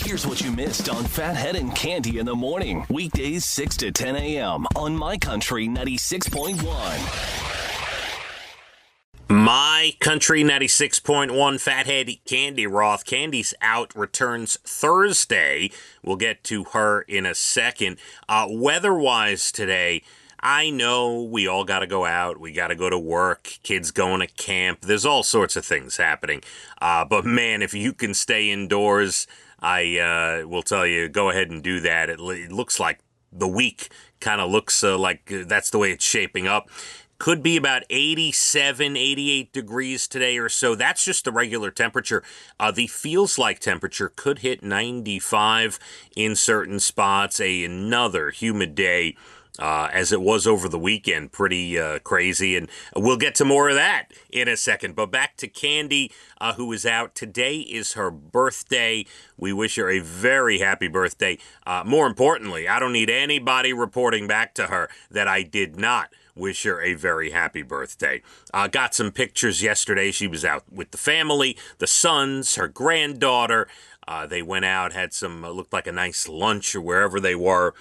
Here's what you missed on Phathead and Cande in the morning. Weekdays 6 to 10 a.m. on My Country 96.1. My Country 96.1, Phathead, Cande Roth. Candy's out, returns Thursday. We'll get to her in a second. Weather-wise today, I know we all got to go out. We got to go to work. Kids going to camp. There's all sorts of things happening. But, man, if you can stay indoors, I will tell you, go ahead and do that. It looks like the week kind of looks like that's the way it's shaping up. Could be about 87, 88 degrees today or so. That's just the regular temperature. The feels like temperature could hit 95 in certain spots. Another humid day. As it was over the weekend, pretty crazy, and we'll get to more of that in a second. But back to Cande, who is out. Today is her birthday. We wish her a very happy birthday. More importantly, I don't need anybody reporting back to her that I did not wish her a very happy birthday. Got some pictures yesterday. She was out with the family, the sons, her granddaughter. They went out, had some, looked like a nice lunch or wherever they were.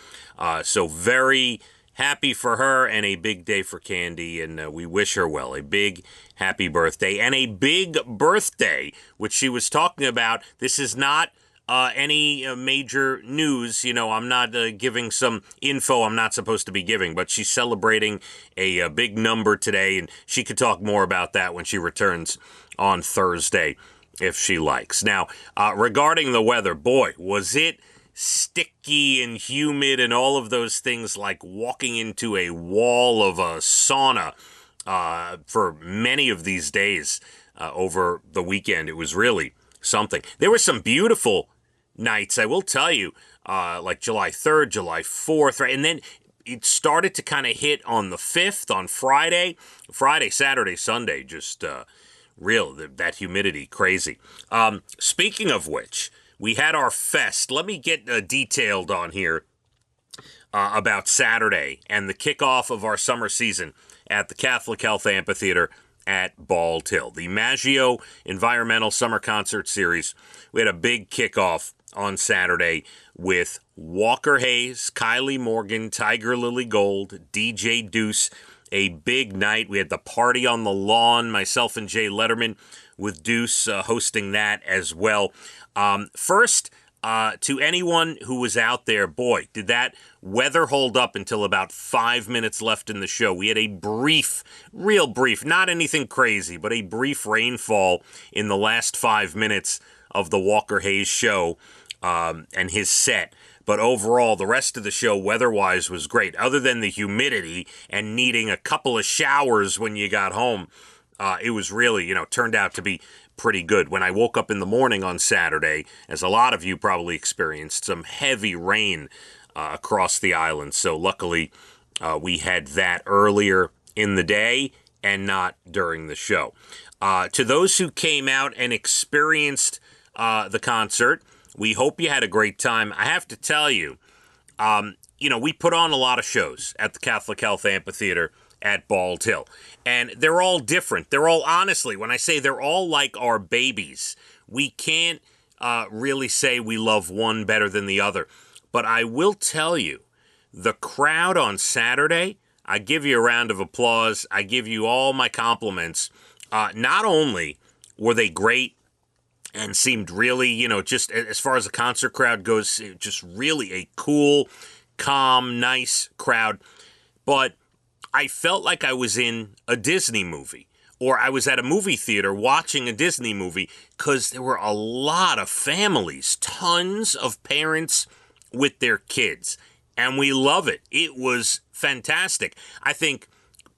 So very happy for her and a big day for Cande, and we wish her well. A big happy birthday and a big birthday, which she was talking about. This is not any major news. You know, I'm not giving some info I'm not supposed to be giving, but she's celebrating a big number today, and she could talk more about that when she returns on Thursday, if she likes. Now, regarding the weather, boy, was it sticky and humid and all of those things, like walking into a wall of a sauna for many of these days over the weekend. It was really something. There were some beautiful nights, I will tell you, like July 3rd, July 4th, right? And then it started to kind of hit on the 5th, on Friday, Saturday, Sunday, just that humidity, crazy. Speaking of which, we had our fest. Let me get detailed on here about Saturday and the kickoff of our summer season at the Catholic Health Amphitheater at Bald Hill. The Maggio Environmental Summer Concert Series. We had a big kickoff on Saturday with Walker Hayes, Kylie Morgan, Tiger Lily Gold, DJ Deuce. A big night. We had the party on the lawn, myself and Jay Letterman, with Deuce hosting that as well. First, to anyone who was out there, boy, did that weather hold up until about 5 minutes left in the show. We had a brief, real brief, not anything crazy, but a brief rainfall in the last 5 minutes of the Walker Hayes show and his set. But overall, the rest of the show, weather-wise, was great. Other than the humidity and needing a couple of showers when you got home, it was really, turned out to be pretty good. When I woke up in the morning on Saturday, as a lot of you probably experienced, some heavy rain across the island. So luckily, we had that earlier in the day and not during the show. To those who came out and experienced the concert, we hope you had a great time. I have to tell you, we put on a lot of shows at the Catholic Health Amphitheater at Bald Hill, and they're all different. They're all, honestly, when I say they're all like our babies, we can't really say we love one better than the other. But I will tell you, the crowd on Saturday, I give you a round of applause. I give you all my compliments. Not only were they great, and seemed really, just as far as the concert crowd goes, just really a cool, calm, nice crowd. But I felt like I was in a Disney movie, or I was at a movie theater watching a Disney movie, because there were a lot of families, tons of parents with their kids. And we love it. It was fantastic. I think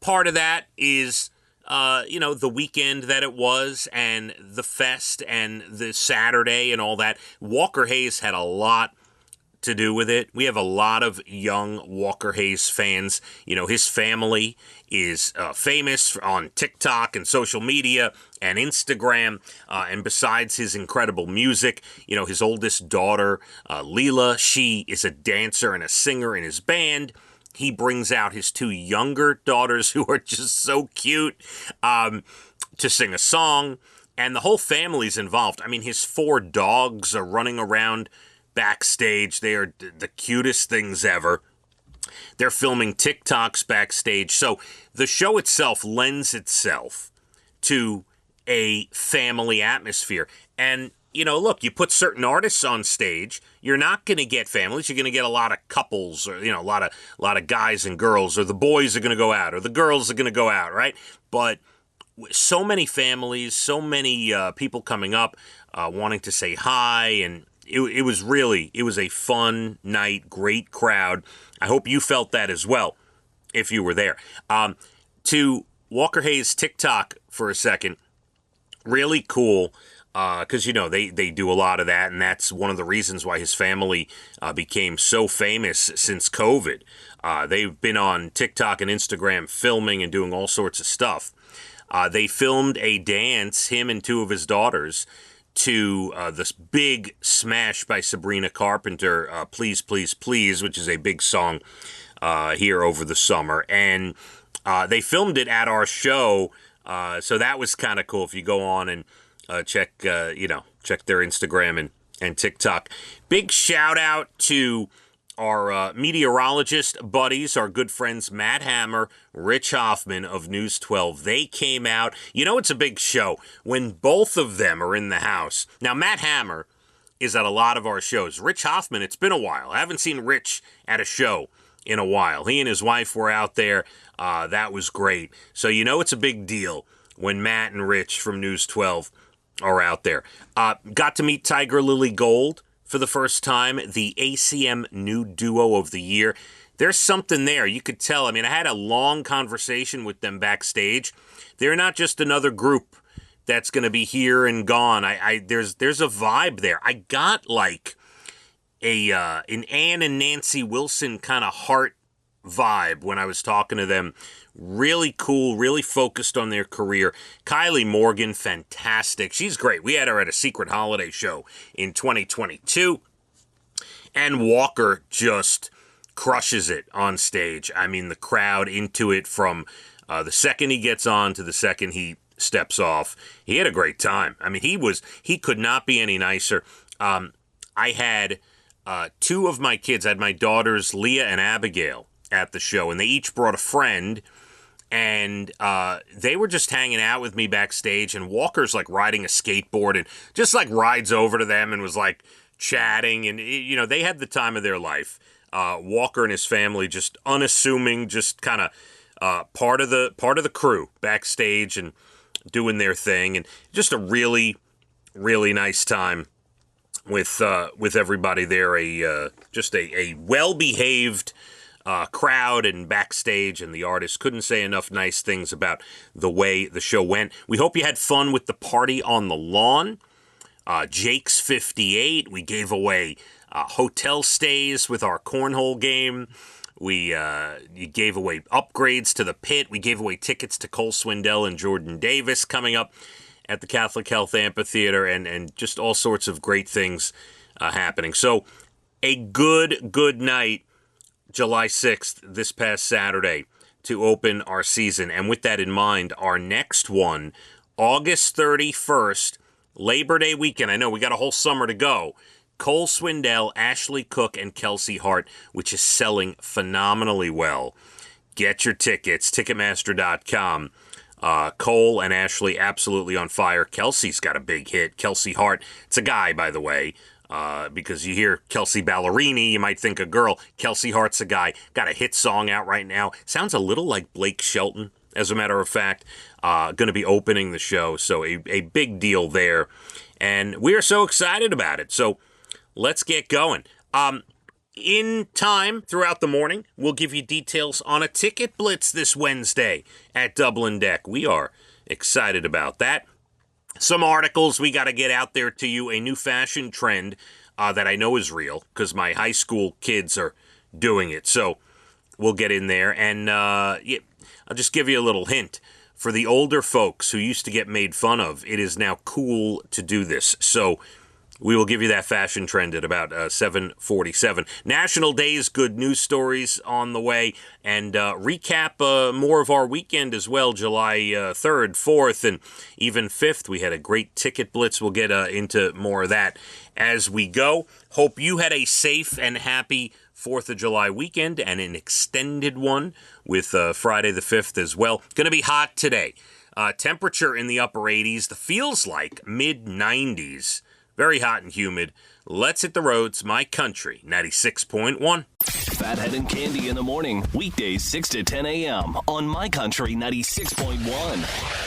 part of that is the weekend that it was, and the fest, and the Saturday, and all that. Walker Hayes had a lot to do with it. We have a lot of young Walker Hayes fans. His family is famous on TikTok and social media and Instagram. And besides his incredible music, his oldest daughter, Leela, she is a dancer and a singer in his band. He brings out his two younger daughters, who are just so cute, to sing a song. And the whole family's involved. I mean, his 4 dogs are running around backstage. They are the cutest things ever. They're filming TikToks backstage. So the show itself lends itself to a family atmosphere. And, look, you put certain artists on stage, you're not going to get families. You're going to get a lot of couples, or, a lot of guys and girls, or the boys are going to go out, or the girls are going to go out, right? But so many families, so many people coming up, wanting to say hi, and it was a fun night, great crowd. I hope you felt that as well, if you were there. To Walker Hayes' TikTok for a second, really cool, because, they do a lot of that, and that's one of the reasons why his family became so famous since COVID. They've been on TikTok and Instagram filming and doing all sorts of stuff. They filmed a dance, him and two of his daughters, to this big smash by Sabrina Carpenter, Please, Please, Please, which is a big song here over the summer. And they filmed it at our show, so that was kind of cool. If you go on and check their Instagram and TikTok. Big shout out to our meteorologist buddies, our good friends Matt Hammer, Rich Hoffman of News 12. They came out. It's a big show when both of them are in the house. Now, Matt Hammer is at a lot of our shows. Rich Hoffman, it's been a while. I haven't seen Rich at a show in a while. He and his wife were out there. That was great. So it's a big deal when Matt and Rich from News 12 are out there. Got to meet Tiger Lily Gold for the first time, the ACM New Duo of the Year. There's something there. You could tell. I had a long conversation with them backstage. They're not just another group that's going to be here and gone. There's a vibe there. I got like an Ann and Nancy Wilson kind of heart vibe when I was talking to them. Really cool, really focused on their career. Kylie Morgan, fantastic. She's great. We had her at a secret holiday show in 2022. And Walker just crushes it on stage. The crowd into it from the second he gets on to the second he steps off. He had a great time. He could not be any nicer. I had two of my kids, I had my daughters, Leah and Abigail, at the show, and they each brought a friend. And they were just hanging out with me backstage, and Walker's like riding a skateboard and just like rides over to them and was like chatting. And, they had the time of their life. Walker and his family, just unassuming, just kind of part of the crew backstage and doing their thing. And just a really, really nice time with everybody there. Just a well-behaved crowd and backstage, and the artists couldn't say enough nice things about the way the show went. We hope you had fun with the party on the lawn. Jake's 58. We gave away hotel stays with our cornhole game. We gave away upgrades to the pit. We gave away tickets to Cole Swindell and Jordan Davis coming up at the Catholic Health Amphitheater, and just all sorts of great things happening. So a good night, July 6th, this past Saturday, to open our season. And with that in mind, our next one, August 31st, Labor Day weekend. I know we got a whole summer to go. Cole Swindell, Ashley Cook, and Kelsey Hart, which is selling phenomenally well. Get your tickets, Ticketmaster.com. Cole and Ashley absolutely on fire. Kelsey's got a big hit. Kelsey Hart, it's a guy, by the way. Because you hear Kelsey Ballerini, you might think a girl. Kelsey Hart's a guy. Got a hit song out right now. Sounds a little like Blake Shelton, as a matter of fact. Going to be opening the show, so a big deal there. And we are so excited about it. So let's get going. In time throughout the morning, we'll give you details on a ticket blitz this Wednesday at Dublin Deck. We are excited about that. Some articles we got to get out there to you. A new fashion trend that I know is real because my high school kids are doing it. So we'll get in there. And I'll just give you a little hint. For the older folks who used to get made fun of, it is now cool to do this. So We will give you that fashion trend at about 7:47. National Days, good news stories on the way, and recap more of our weekend as well, July 3rd, 4th, and even 5th. We had a great ticket blitz. We'll get into more of that as we go. Hope you had a safe and happy 4th of July weekend and an extended one with Friday the 5th as well. Going to be hot today. Temperature in the upper 80s. The feels like mid-90s. Very hot and humid. Let's hit the roads. My Country 96.1. Phathead and Cande in the morning. Weekdays 6 to 10 a.m. on My Country 96.1.